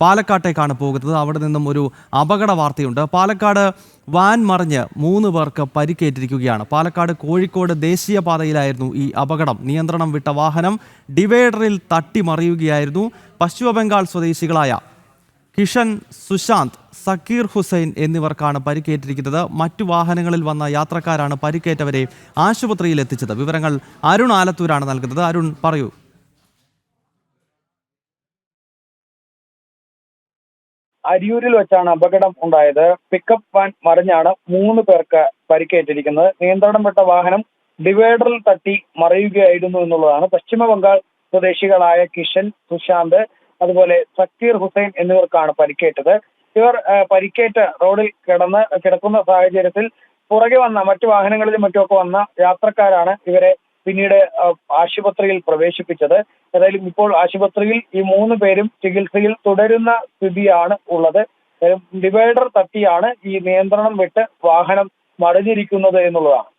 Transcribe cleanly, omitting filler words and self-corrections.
പാലക്കാട്ടേക്കാണ് പോകുന്നത്. അവിടെ നിന്നും ഒരു അപകട വാർത്തയുണ്ട്. പാലക്കാട് വാൻ മറിഞ്ഞ് 3 പേർക്ക് പരിക്കേറ്റിരിക്കുകയാണ്. പാലക്കാട് കോഴിക്കോട് ദേശീയപാതയിലായിരുന്നു ഈ അപകടം. നിയന്ത്രണം വിട്ട വാഹനം ഡിവൈഡറിൽ തട്ടി മറിയുകയായിരുന്നു. പശ്ചിമ ബംഗാൾ സ്വദേശികളായ കിഷൻ, സുശാന്ത്, സക്കീർ ഹുസൈൻ എന്നിവർക്കാണ് പരിക്കേറ്റിരിക്കുന്നത്. മറ്റു വാഹനങ്ങളിൽ വന്ന യാത്രക്കാരാണ് പരിക്കേറ്റവരെ ആശുപത്രിയിൽ എത്തിച്ചത്. വിവരങ്ങൾ അരുൺ ആലത്തൂരാണ് നൽകുന്നത്. അരുൺ, പറയൂ. അരിയൂരിൽ വെച്ചാണ് അപകടം ഉണ്ടായത്. പിക്കപ്പ് വാൻ മറിഞ്ഞാണ് 3 പേർക്ക് പരിക്കേറ്റിരിക്കുന്നത്. നിയന്ത്രണം വിട്ട വാഹനം ഡിവൈഡറിൽ തട്ടി മറിയുകയായിരുന്നു എന്നുള്ളതാണ്. പശ്ചിമ ബംഗാൾ സ്വദേശികളായ കിഷൻ, സുശാന്ത്, അതുപോലെ സക്കീർ ഹുസൈൻ എന്നിവർക്കാണ് പരിക്കേറ്റത്. ഇവർ പരിക്കേറ്റ റോഡിൽ കിടക്കുന്ന സാഹചര്യത്തിൽ പുറകെ വന്ന മറ്റു വാഹനങ്ങളിലും മറ്റുമൊക്കെ വന്ന യാത്രക്കാരാണ് ഇവരെ പിന്നീട് ആശുപത്രിയിൽ പ്രവേശിപ്പിച്ചത്. ഏതായാലും ഇപ്പോൾ ആശുപത്രിയിൽ ഈ 3 പേരും ചികിത്സയിൽ തുടരുന്ന സ്ഥിതിയാണ് ഉള്ളത്. ഡിവൈഡർ തട്ടിയാണ് ഈ നിയന്ത്രണം വിട്ട് വാഹനം മറിഞ്ഞിരിക്കുന്നത് എന്നുള്ളതാണ്.